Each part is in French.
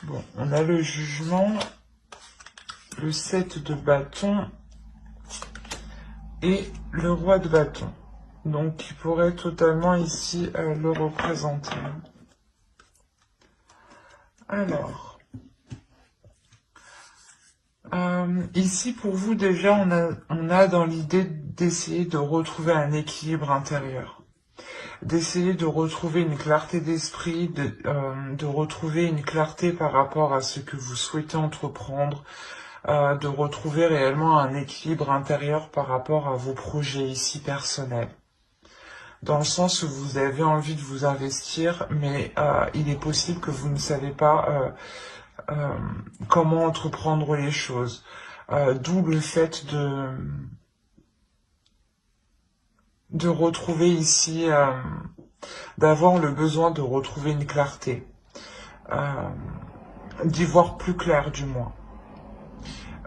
Bon, on a le jugement, le 7 de bâton et le roi de bâton. Donc, qui pourrait totalement ici le représenter. Alors, ici pour vous déjà, on a dans l'idée d'essayer de retrouver un équilibre intérieur. D'essayer de retrouver une clarté d'esprit, de retrouver une clarté par rapport à ce que vous souhaitez entreprendre, de retrouver réellement un équilibre intérieur par rapport à vos projets ici personnels. Dans le sens où vous avez envie de vous investir, mais il est possible que vous ne savez pas comment entreprendre les choses. D'où le fait de retrouver ici, d'avoir le besoin de retrouver une clarté, d'y voir plus clair du moins.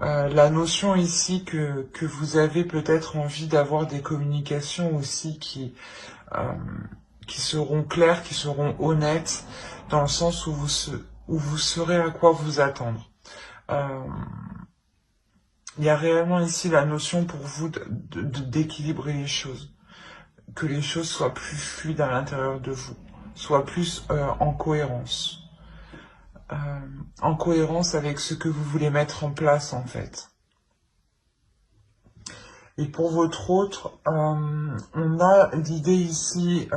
La notion ici que vous avez peut-être envie d'avoir des communications aussi qui seront claires, qui seront honnêtes, dans le sens où vous saurez à quoi vous attendre. Il y a réellement ici la notion pour vous d'équilibrer les choses, que les choses soient plus fluides à l'intérieur de vous, soient plus en cohérence. En cohérence avec ce que vous voulez mettre en place en fait. Et pour votre autre, on a l'idée ici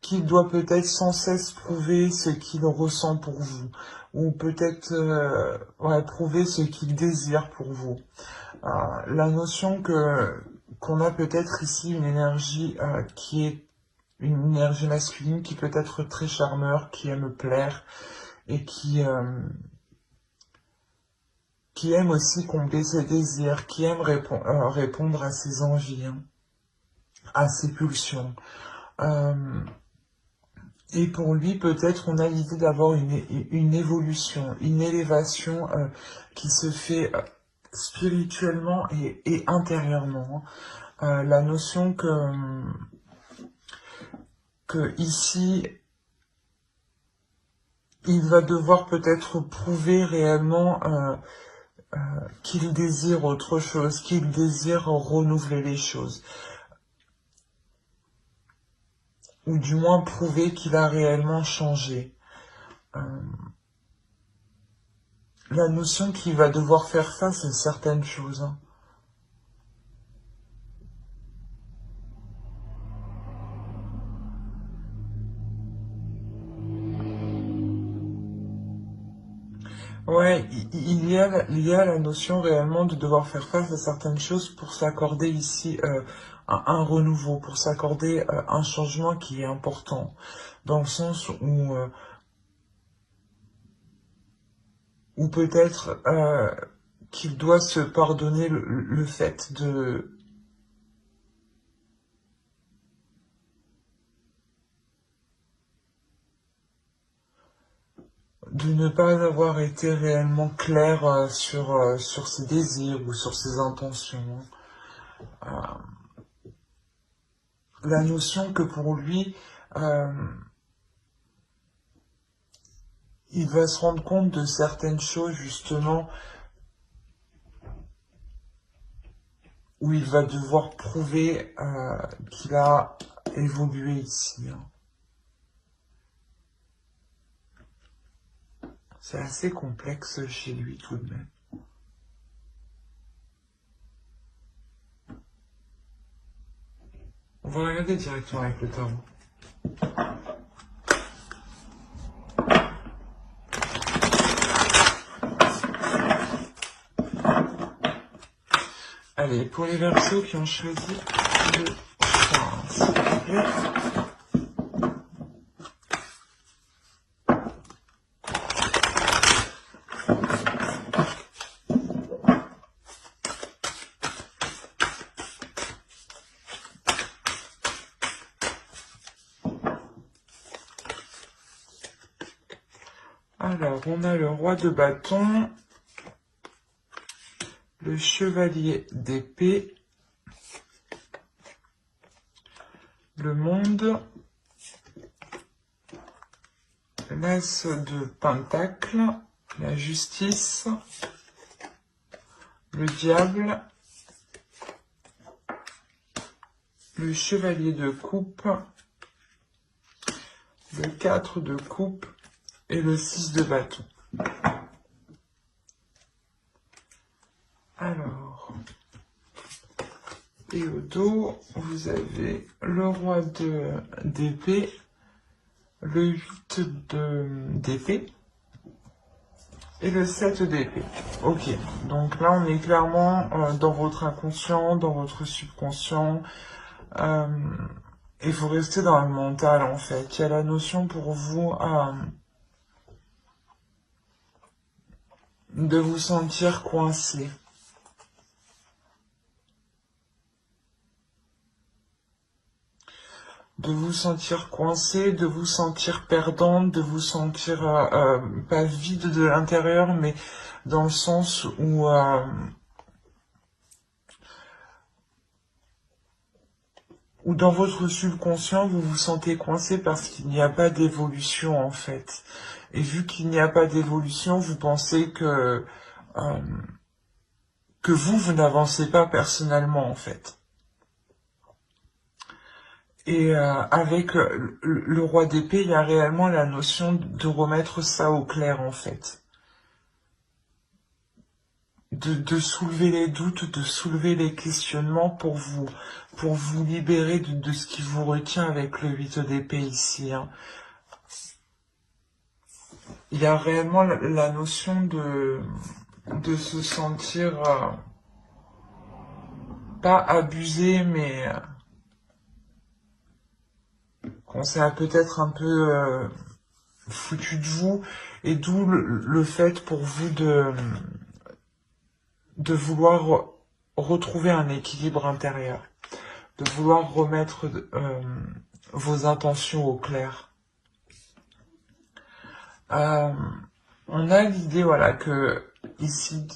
qu'il doit peut-être sans cesse prouver ce qu'il ressent pour vous, ou peut-être prouver ce qu'il désire pour vous. La notion qu'on a peut-être ici une énergie qui est une énergie masculine qui peut être très charmeur, qui aime plaire et qui aime aussi combler ses désirs, qui aime répondre à ses envies, hein, à ses pulsions. Et pour lui, peut-être, on a l'idée d'avoir une évolution, une élévation qui se fait spirituellement et intérieurement. La notion que ici, il va devoir peut-être prouver réellement qu'il désire autre chose, qu'il désire renouveler les choses. Ou du moins prouver qu'il a réellement changé. La notion qu'il va devoir faire face à certaines choses. Hein. Ouais, il y a la notion réellement de devoir faire face à certaines choses pour s'accorder ici un renouveau, pour s'accorder un changement qui est important, dans le sens où peut-être qu'il doit se pardonner le fait de ne pas avoir été réellement clair sur ses désirs ou sur ses intentions. La notion que pour lui, il va se rendre compte de certaines choses justement où il va devoir prouver qu'il a évolué ici. Hein. C'est assez complexe chez lui tout de même. On va regarder directement avec le tarot. Allez, pour les Verseaux qui ont choisi le prince, s'il vous plaît. Alors, on a le roi de bâton, le chevalier d'épée, le monde l'As de Pentacle, la Justice, le Diable, le Chevalier de Coupe, le 4 de Coupe et le 6 de Bâton. Alors, et au dos, vous avez le Roi d'épée, le 8 d'épée et le 7 d'épée. Ok, donc là on est clairement dans votre inconscient, dans votre subconscient, et vous restez dans le mental en fait. Il y a la notion pour vous de vous sentir coincé. De vous sentir coincé, de vous sentir perdante, de vous sentir pas vide de l'intérieur, mais dans le sens où dans votre subconscient, vous vous sentez coincé parce qu'il n'y a pas d'évolution en fait. Et vu qu'il n'y a pas d'évolution, vous pensez que vous n'avancez pas personnellement en fait. Et avec le Roi d'épée, il y a réellement la notion de remettre ça au clair en fait. De soulever les doutes, de soulever les questionnements pour vous libérer de ce qui vous retient avec le 8 d'épée ici. Hein. Il y a réellement la notion de se sentir pas abusé, mais qu'on s'est peut-être un peu foutu de vous, et d'où le fait pour vous de vouloir retrouver un équilibre intérieur, de vouloir remettre vos intentions au clair. On a l'idée, voilà, que ici,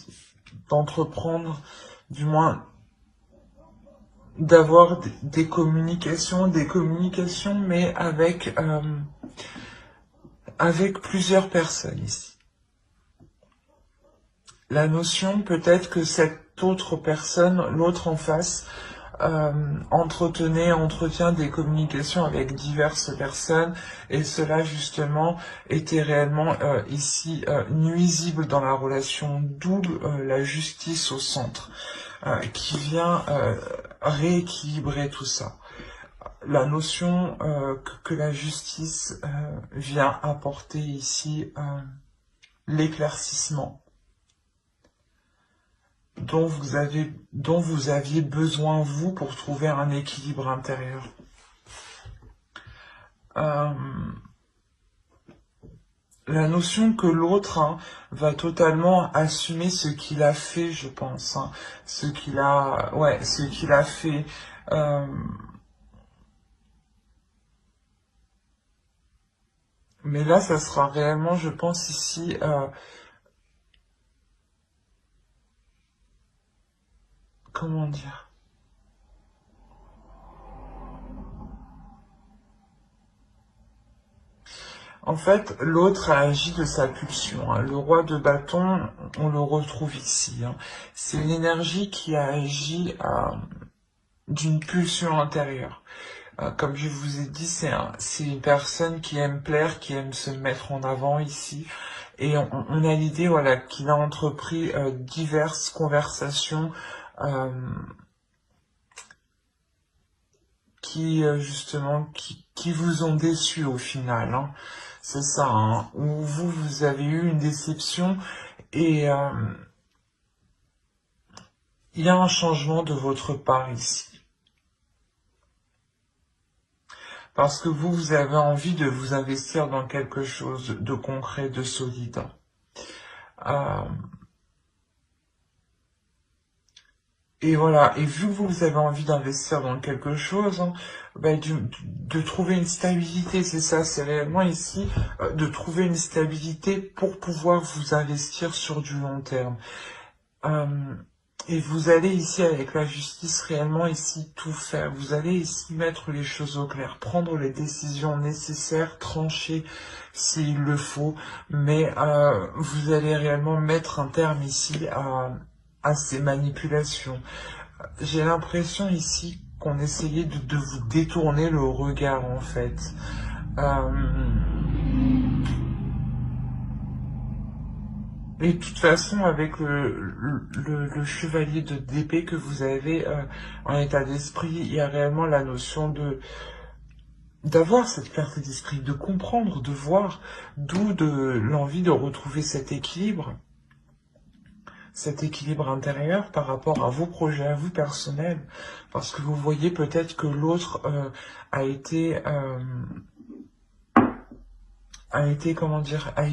d'entreprendre, du moins, d'avoir des communications, mais avec plusieurs personnes ici. La notion peut-être que cette autre personne, l'autre en face, entretient des communications avec diverses personnes, et cela justement était réellement ici nuisible dans la relation, d'où la justice au centre, qui vient rééquilibrer tout ça. La notion que la justice vient apporter ici l'éclaircissement dont vous aviez besoin, vous, pour trouver un équilibre intérieur. La notion que l'autre va totalement assumer ce qu'il a fait, je pense. Ce qu'il a fait. Mais là, ça sera réellement, je pense, ici... comment dire? En fait, l'autre a agi de sa pulsion. Le Roi de bâton, on le retrouve ici. C'est une énergie qui a agi d'une pulsion intérieure. Comme je vous ai dit, c'est une personne qui aime plaire, qui aime se mettre en avant ici. Et on a l'idée, voilà, qu'il a entrepris diverses conversations justement, qui vous ont déçu au final. C'est ça, où vous avez eu une déception, et il y a un changement de votre part ici. Parce que vous avez envie de vous investir dans quelque chose de concret, de solide. Et voilà, et vu que vous avez envie d'investir dans quelque chose, de trouver une stabilité, c'est ça, c'est réellement ici, de trouver une stabilité pour pouvoir vous investir sur du long terme. Et vous allez ici, avec la justice, réellement ici tout faire. Vous allez ici mettre les choses au clair, prendre les décisions nécessaires, trancher s'il le faut, mais vous allez réellement mettre un terme ici à ces manipulations. J'ai l'impression ici qu'on essayait de vous détourner le regard, en fait. Et de toute façon, avec le chevalier d'épée que vous avez en état d'esprit, il y a réellement la notion d'avoir cette clarté d'esprit, de comprendre, de voir, d'où de l'envie de retrouver cet équilibre intérieur par rapport à vos projets, à vous personnels, parce que vous voyez peut-être que l'autre a été, comment dire, a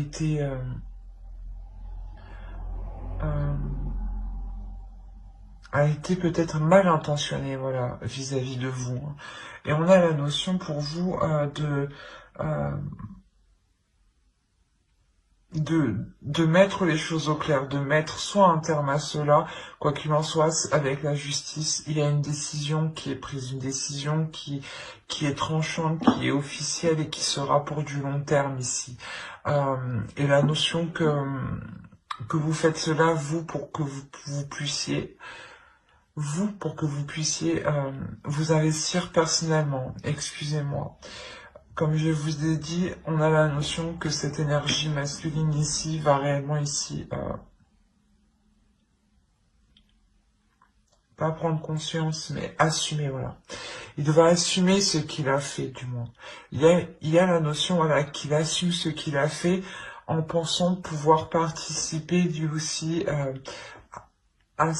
été peut-être mal intentionné, voilà, vis-à-vis de vous. Et on a la notion pour vous euh, de mettre les choses au clair, de mettre soit un terme à cela, quoi qu'il en soit, avec la justice, il y a une décision qui est prise, une décision qui est tranchante, qui est officielle et qui sera pour du long terme ici. Et la notion que vous faites cela, vous, pour que vous puissiez vous investir personnellement. Excusez-moi. Comme je vous ai dit, on a la notion que cette énergie masculine ici va réellement ici pas prendre conscience, mais assumer, voilà. Il va assumer ce qu'il a fait, du moins. Il y a la notion, voilà, qu'il assume ce qu'il a fait en pensant pouvoir participer lui aussi à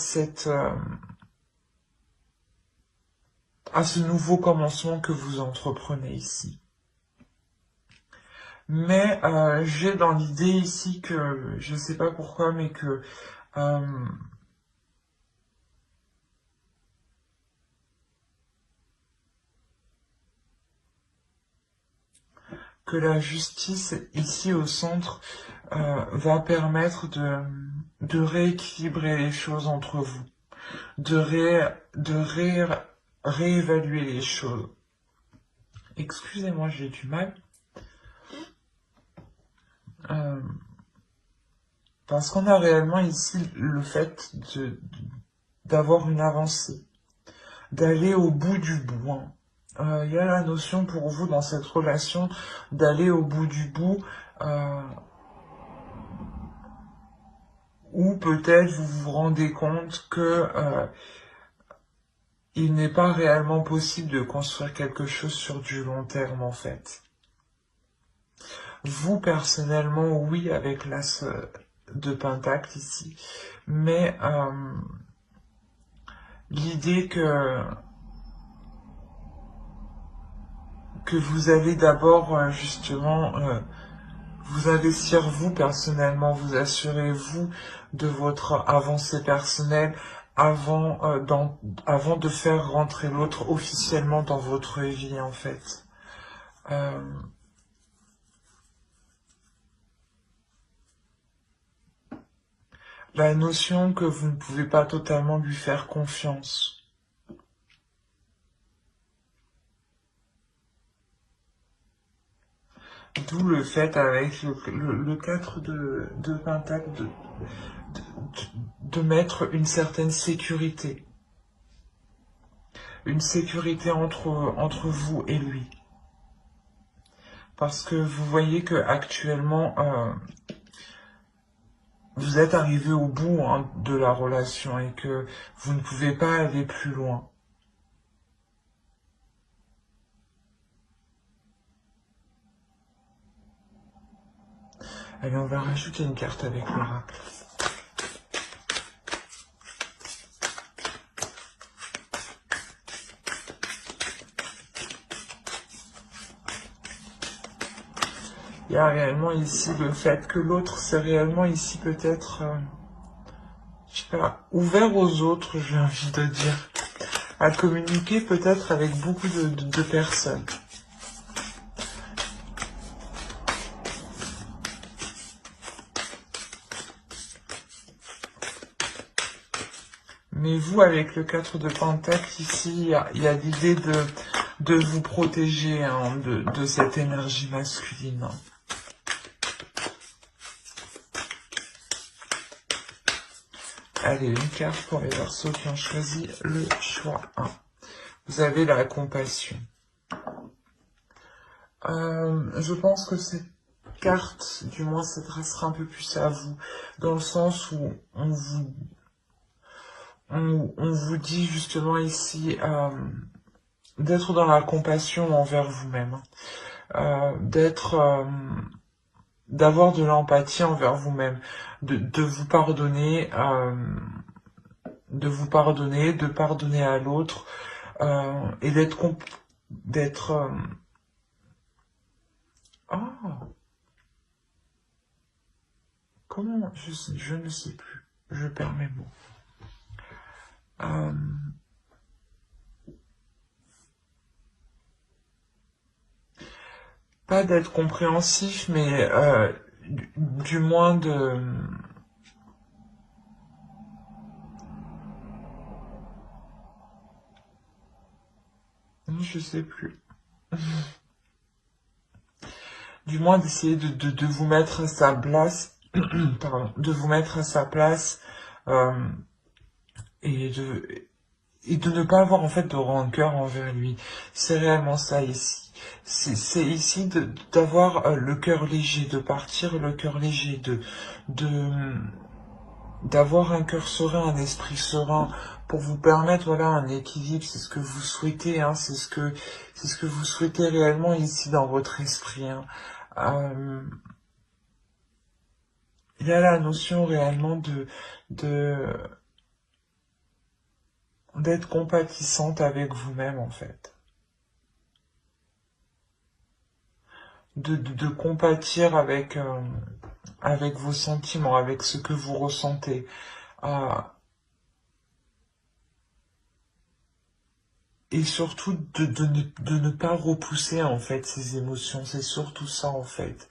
à ce nouveau commencement que vous entreprenez ici. Mais j'ai dans l'idée ici que, je ne sais pas pourquoi, mais que la justice ici au centre va permettre de rééquilibrer les choses entre vous, de réévaluer les choses. Excusez-moi, j'ai du mal. Parce qu'on a réellement ici le fait d'avoir une avancée, d'aller au bout du bout. Il y a la notion pour vous dans cette relation d'aller au bout du bout, ou peut-être vous vous rendez compte que il n'est pas réellement possible de construire quelque chose sur du long terme en fait. Vous personnellement, oui, avec l'as de Pentacle ici, mais l'idée que vous allez d'abord justement vous investir vous personnellement, vous assurer vous de votre avancée personnelle avant avant de faire rentrer l'autre officiellement dans votre vie en fait. La notion que vous ne pouvez pas totalement lui faire confiance. D'où le fait avec le 4 de Pentacle de mettre une certaine sécurité. Une sécurité entre vous et lui. Parce que vous voyez que actuellement vous êtes arrivé au bout de la relation et que vous ne pouvez pas aller plus loin. Allez, on va rajouter une carte avec l'oracle. Il y a réellement ici le fait que l'autre, c'est réellement ici peut-être, je sais pas, ouvert aux autres, j'ai envie de dire, à communiquer peut-être avec beaucoup de personnes. Mais vous, avec le 4 de Pentacle, ici, il y a l'idée de vous protéger hein, de cette énergie masculine. Allez, une carte pour les Verseaux qui ont choisi le choix 1. Vous avez la compassion. Je pense que cette carte, du moins, s'adressera un peu plus à vous, dans le sens où on vous dit justement ici d'être dans la compassion envers vous-même, d'avoir de l'empathie envers vous-même, de vous pardonner, de pardonner à l'autre, et comment, je ne sais plus, je perds mes mots. Pas d'être compréhensif, mais du moins de... Je sais plus. Du moins d'essayer de vous mettre à sa place, pardon, de vous mettre à sa place, et de ne pas avoir en fait de rancœur envers lui. C'est réellement ça ici. C'est ici d'avoir le cœur léger, de partir le cœur léger, d'avoir un cœur serein, un esprit serein, pour vous permettre voilà un équilibre. C'est ce que vous souhaitez, hein, c'est ce que vous souhaitez réellement ici dans votre esprit. Hein. Il y a la notion réellement d'être compatissante avec vous-même en fait. De compatir avec vos sentiments, avec ce que vous ressentez. Et surtout de ne pas repousser en fait ces émotions. C'est surtout ça en fait.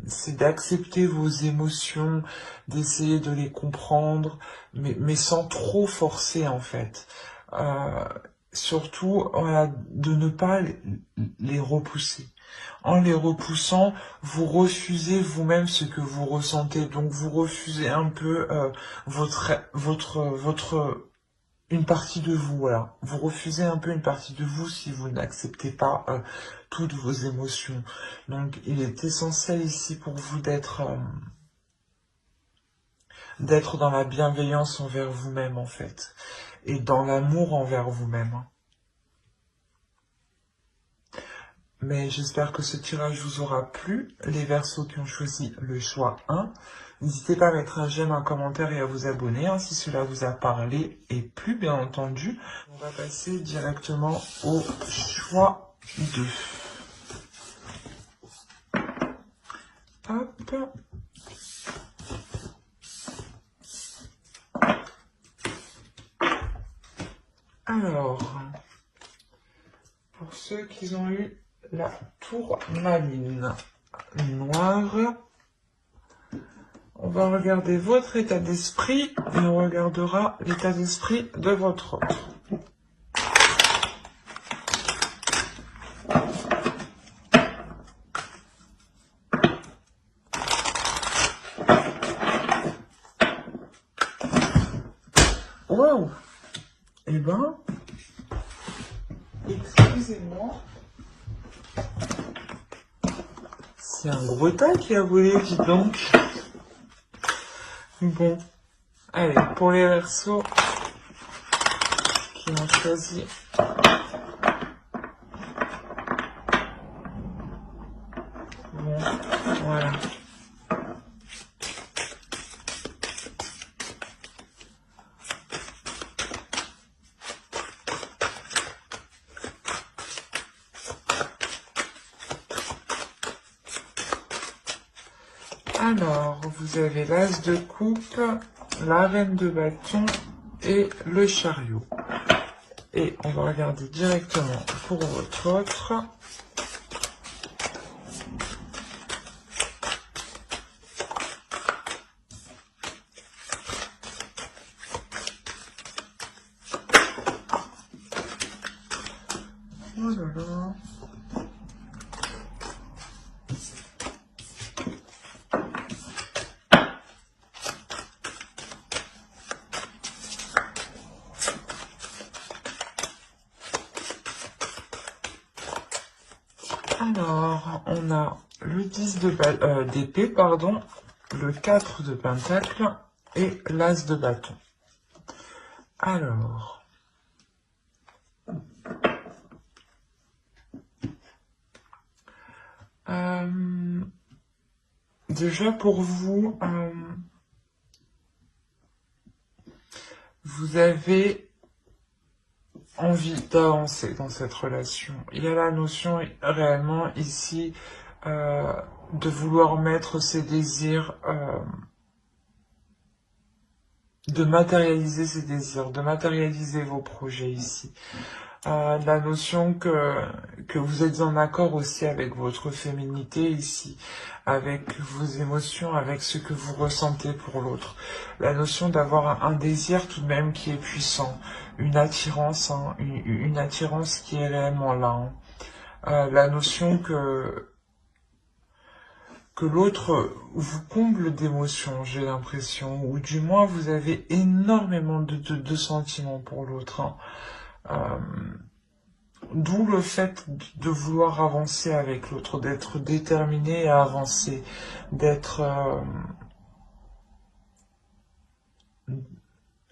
C'est d'accepter vos émotions, d'essayer de les comprendre, mais sans trop forcer en fait. Surtout voilà, de ne pas les repousser. En les repoussant, vous refusez vous-même ce que vous ressentez. Donc vous refusez un peu une partie de vous, voilà. Vous refusez un peu une partie de vous si vous n'acceptez pas toutes vos émotions. Donc il est essentiel ici pour vous d'être dans la bienveillance envers vous-même en fait. Et dans l'amour envers vous-même. Mais j'espère que ce tirage vous aura plu. Les Verseaux qui ont choisi le choix 1. N'hésitez pas à mettre un j'aime, un commentaire et à vous abonner hein, si cela vous a parlé et plu, bien entendu. On va passer directement au choix 2. Hop. Alors, pour ceux qui ont eu la tourmaline noire, on va regarder votre état d'esprit et on regardera l'état d'esprit de votre autre. Waouh! Eh ben, excusez-moi. C'est un gros tas qui a volé, dis donc. Bon, allez, pour les Verseaux qui ont choisi bon, voilà. Alors, vous avez l'As de coupe, la Reine de bâton et le chariot. Et on va regarder directement pour votre autre. Alors, on a le 10 d'épée, pardon, le 4 de pentacle et l'as de bâton. Alors, déjà pour vous, vous avez envie d'avancer dans cette relation. Il y a la notion réellement ici de vouloir mettre ses désirs, de matérialiser ses désirs, de matérialiser vos projets ici. La notion que vous êtes en accord aussi avec votre féminité ici, avec vos émotions, avec ce que vous ressentez pour l'autre. La notion d'avoir un désir tout de même qui est puissant, une attirance, hein, une attirance qui est réellement là. Hein. La notion que l'autre vous comble d'émotions, j'ai l'impression, ou du moins vous avez énormément de sentiments pour l'autre. Hein. D'où le fait de vouloir avancer avec l'autre, d'être déterminé à avancer, d'être...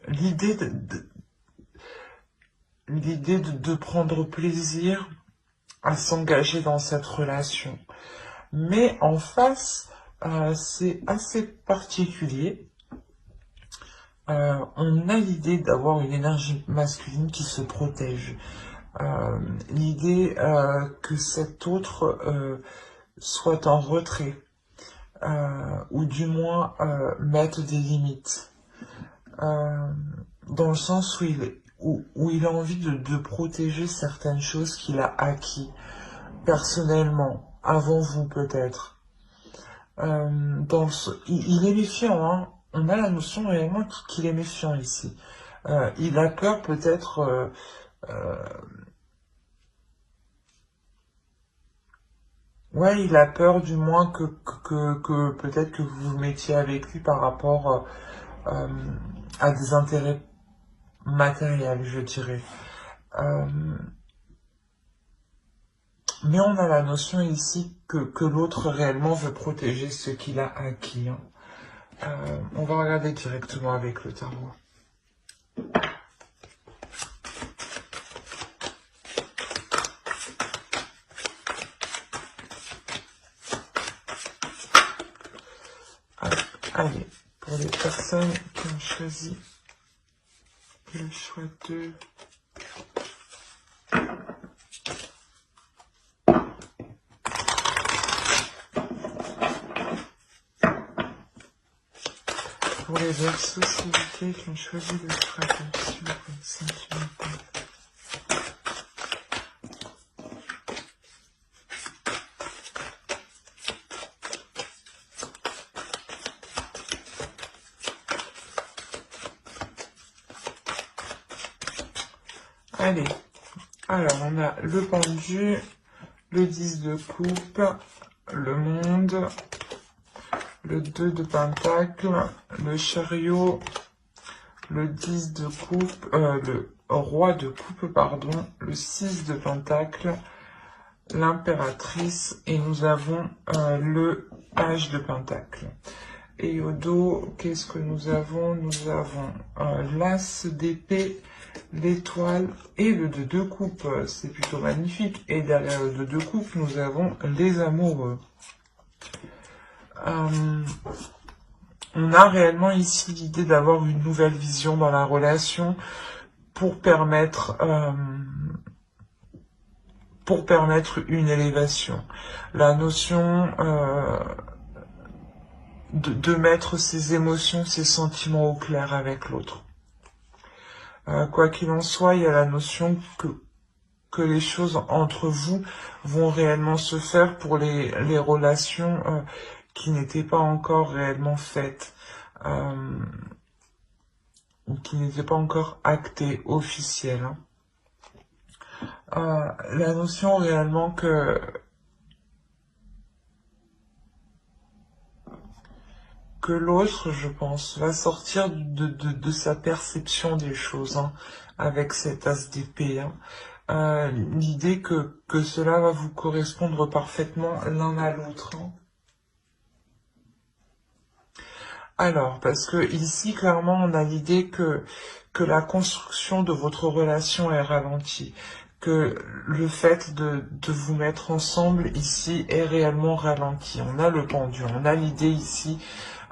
l'idée de prendre plaisir à s'engager dans cette relation. Mais en face, c'est assez particulier. On a l'idée d'avoir une énergie masculine qui se protège. L'idée que cet autre soit en retrait, ou du moins mette des limites, dans le sens où il a envie de protéger certaines choses qu'il a acquis personnellement, avant vous peut-être. Il est méfiant, hein. On a la notion réellement qu'il est méfiant ici. Il a peur peut-être... ouais, il a peur du moins que peut-être que vous vous mettiez avec lui par rapport à des intérêts matériels, je dirais. Mais on a la notion ici que l'autre réellement veut protéger ce qu'il a acquis. Hein. On va regarder directement avec le tarot. Allez, pour les personnes qui ont choisi le choix de... Pour les Verseaux, s'il vous plaît, qui ont choisi le choix d'action comme sentimental. Allez, alors on a le pendu, le 10 de coupe, le monde, le 2 de pentacle, le chariot, le 10 de coupe, le roi de coupe, pardon, le 6 de pentacle, l'impératrice, et nous avons le page de pentacle. Et au dos, qu'est-ce que nous avons? Nous avons l'as d'épée, l'étoile et le 2 de coupe. C'est plutôt magnifique. Et derrière le 2 de coupe, nous avons les amoureux. On a réellement ici l'idée d'avoir une nouvelle vision dans la relation pour permettre une élévation. La notion de mettre ses émotions, ses sentiments au clair avec l'autre. Quoi qu'il en soit, il y a la notion que les choses entre vous vont réellement se faire pour les relations qui n'étaient pas encore réellement faites, ou qui n'étaient pas encore actées, officielles. Hein. La notion réellement que l'autre, je pense, va sortir de sa perception des choses, hein, avec cet as d'épée. Hein. l'idée que cela va vous correspondre parfaitement l'un à l'autre, hein. Alors, parce que ici, clairement, on a l'idée que la construction de votre relation est ralentie, que le fait de vous mettre ensemble ici est réellement ralenti. On a le pendule, on a l'idée ici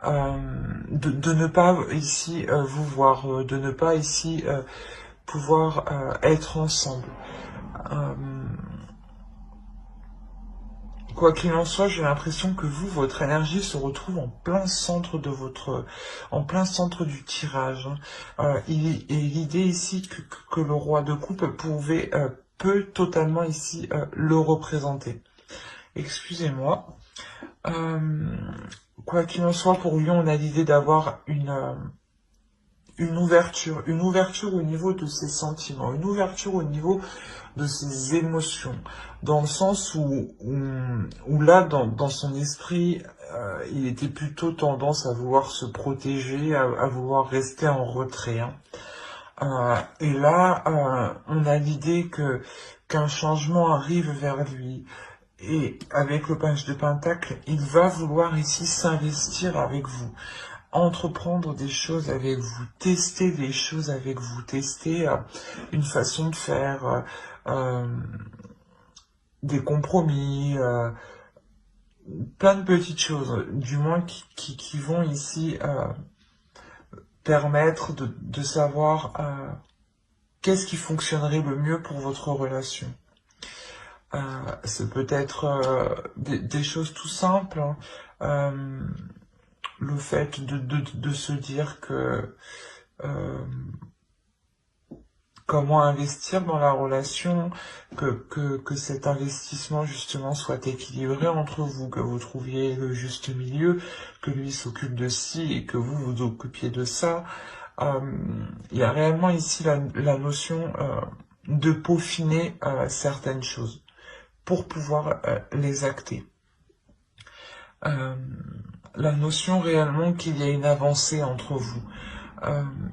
de ne pas ici vous voir, de ne pas ici pouvoir être ensemble. Euh, Quoi qu'il en soit, j'ai l'impression que vous, votre énergie se retrouve en plein centre de en plein centre du tirage, hein. Et l'idée ici que le roi de coupe peut totalement ici le représenter. Excusez-moi. Euh, Quoi qu'il en soit, pour lui, on a l'idée d'avoir une ouverture au niveau de ses sentiments, une ouverture au niveau de ses émotions, dans le sens où là, dans son esprit, il était plutôt tendance à vouloir se protéger, à vouloir rester en retrait, hein. Et là, on a l'idée qu'un changement arrive vers lui. Et avec le page de Pentacle, il va vouloir ici s'investir avec vous, entreprendre des choses avec vous, tester des choses avec vous, tester une façon de faire, des compromis, plein de petites choses, du moins qui vont ici permettre de savoir qu'est-ce qui fonctionnerait le mieux pour votre relation. C'est peut-être des choses tout simples, hein. Le fait de se dire que comment investir dans la relation, que cet investissement justement soit équilibré entre vous, que vous trouviez le juste milieu, que lui s'occupe de ci et que vous vous occupiez de ça. Il y a réellement ici la notion de peaufiner certaines choses pour pouvoir les acter. La notion réellement qu'il y a une avancée entre vous.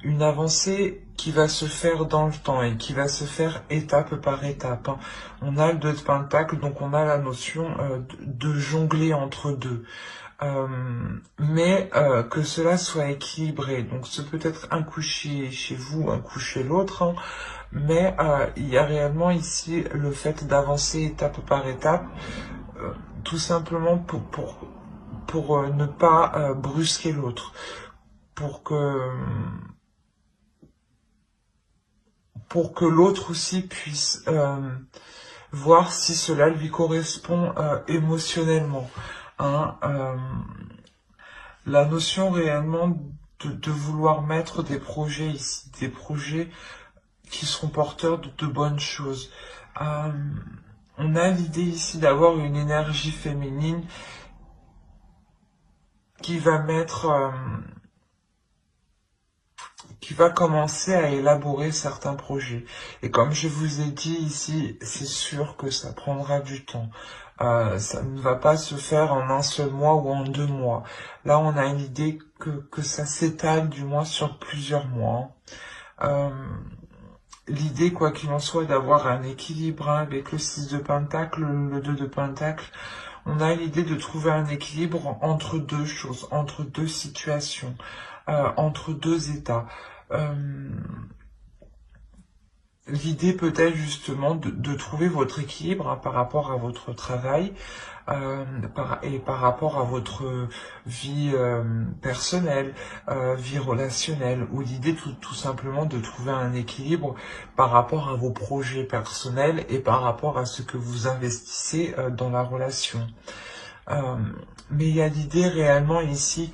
Une avancée qui va se faire dans le temps et qui va se faire étape par étape, hein. On a le 2 de Pentacle, donc on a la notion de jongler entre deux. Mais que cela soit équilibré. Donc c'est peut-être un coup chez vous, un coup chez l'autre, hein. Mais il y a réellement ici le fait d'avancer étape par étape, tout simplement pour ne pas brusquer l'autre, pour que l'autre aussi puisse voir si cela lui correspond émotionnellement, hein. La notion réellement de vouloir mettre des projets ici, des projets qui seront porteurs de bonnes choses. On a l'idée ici d'avoir une énergie féminine qui va qui va commencer à élaborer certains projets. Et comme je vous ai dit ici, c'est sûr que ça prendra du temps. Ça ne va pas se faire en un seul mois ou en 2 mois. Là, on a une idée que ça s'étale du moins sur plusieurs mois. L'idée, quoi qu'il en soit, d'avoir un équilibre, hein, avec le 6 de Pentacle, le 2 de Pentacle. On a l'idée de trouver un équilibre entre deux choses, entre deux situations, entre deux états. L'idée peut-être justement de trouver votre équilibre, hein, par rapport à votre travail et par rapport à votre vie personnelle, vie relationnelle, ou l'idée tout simplement de trouver un équilibre par rapport à vos projets personnels et par rapport à ce que vous investissez dans la relation. Mais il y a l'idée réellement ici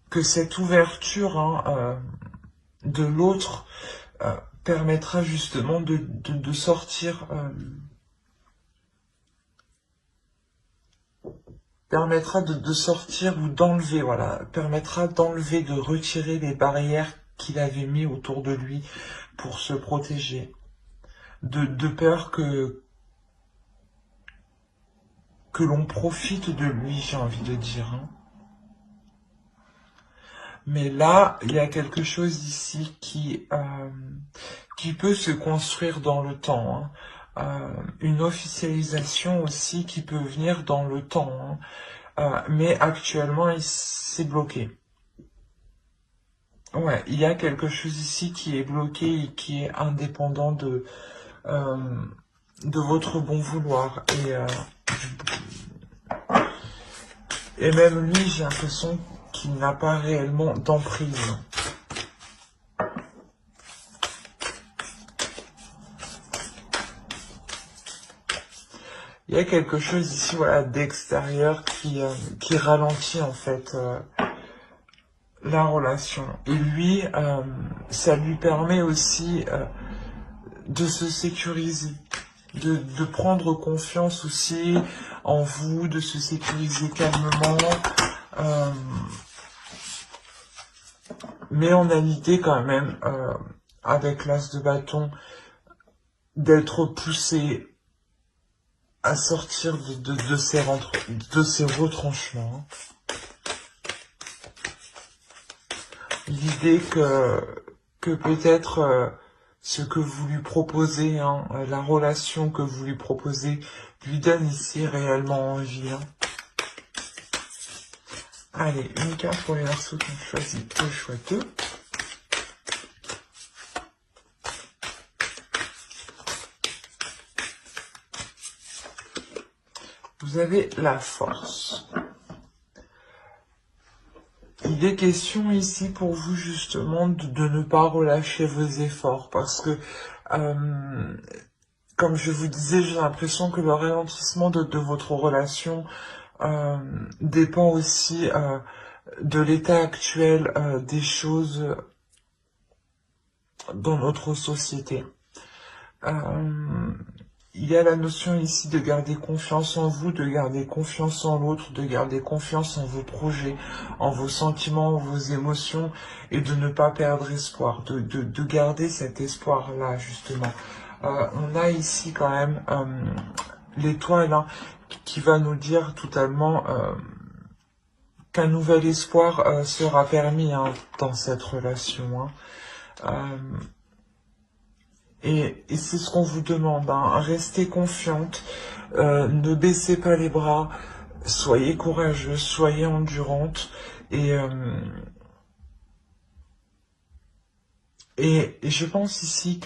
que cette ouverture, hein, de l'autre permettra justement de sortir, permettra de sortir ou d'enlever, voilà, permettra d'enlever, de retirer les barrières qu'il avait mis autour de lui pour se protéger, de peur que l'on profite de lui, j'ai envie de dire, hein. Mais là, il y a quelque chose ici qui peut se construire dans le temps, hein. Une officialisation aussi qui peut venir dans le temps, hein. Mais actuellement, c'est bloqué. Ouais, il y a quelque chose ici qui est bloqué et qui est indépendant euh, de votre bon vouloir. Et même lui, j'ai l'impression qu'il n'a pas réellement d'emprise. Il y a quelque chose ici, voilà, d'extérieur qui ralentit en fait la relation. Et lui, ça lui permet aussi de se sécuriser, de prendre confiance aussi en vous, de se sécuriser calmement. Mais on a l'idée quand même, avec l'as de bâton, d'être poussé à sortir de ces retranchements. L'idée que peut-être ce que vous lui proposez, hein, la relation que vous lui proposez, lui donne ici réellement envie. Hein. Allez, une carte pour les Verseaux qui ont choisi le choix 2. Vous avez la force. Il est question ici pour vous justement de ne pas relâcher vos efforts parce que, comme je vous disais, j'ai l'impression que le ralentissement de votre relation dépend aussi de l'état actuel des choses dans notre société. Il y a la notion ici de garder confiance en vous, de garder confiance en l'autre, de garder confiance en vos projets, en vos sentiments, en vos émotions, et de ne pas perdre espoir, de garder cet espoir-là, justement. On a ici quand même l'étoile hein, qui va nous dire totalement qu'un nouvel espoir sera permis hein, dans cette relation. Hein. Et c'est ce qu'on vous demande, hein. Restez confiante, ne baissez pas les bras, soyez courageuse, soyez endurante, et je pense ici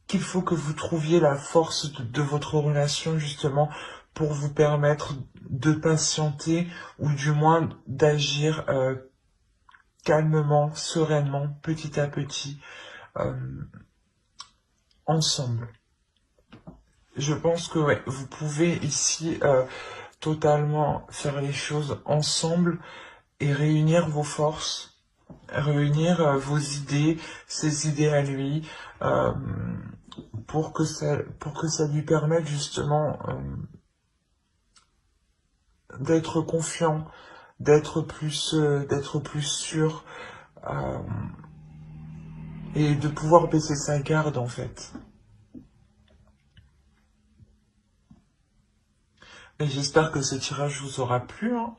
qu'il faut que vous trouviez la force de votre relation justement pour vous permettre de patienter ou du moins d'agir calmement, sereinement, petit à petit, ensemble. Je pense que ouais, vous pouvez ici totalement faire les choses ensemble et réunir vos forces, réunir vos idées, ses idées à lui, pour que ça lui permette justement d'être confiant, d'être plus sûr et de pouvoir baisser sa garde en fait. Et j'espère que ce tirage vous aura plu. Hein.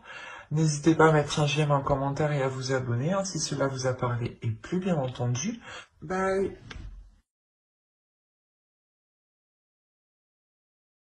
N'hésitez pas à mettre un j'aime, un commentaire et à vous abonner hein, si cela vous a parlé et plu bien entendu. Bye.